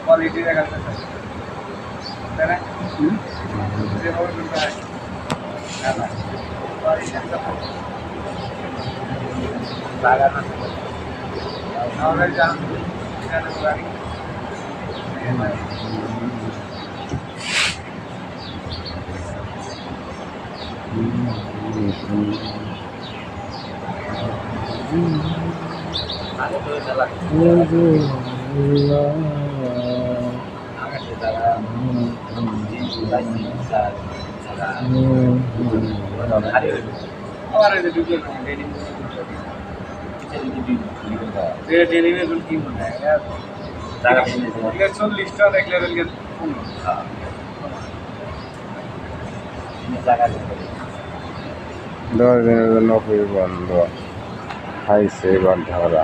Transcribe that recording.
quality দেখা যাচ্ছে তাই না যেভাবে ঢুকা হয় না না লাগানো আমরা জান এখানে গাড়ি আগে তো চালা আবার এই দুটো ডেনিম ডেনিমের কোন কি মনে হয় টাকা দিয়ে 40 টাকা এক লেভেল কে হ্যাঁ জায়গা 10 দিনের জন্য খুবই বন্ধ খাইছে ঘন্টা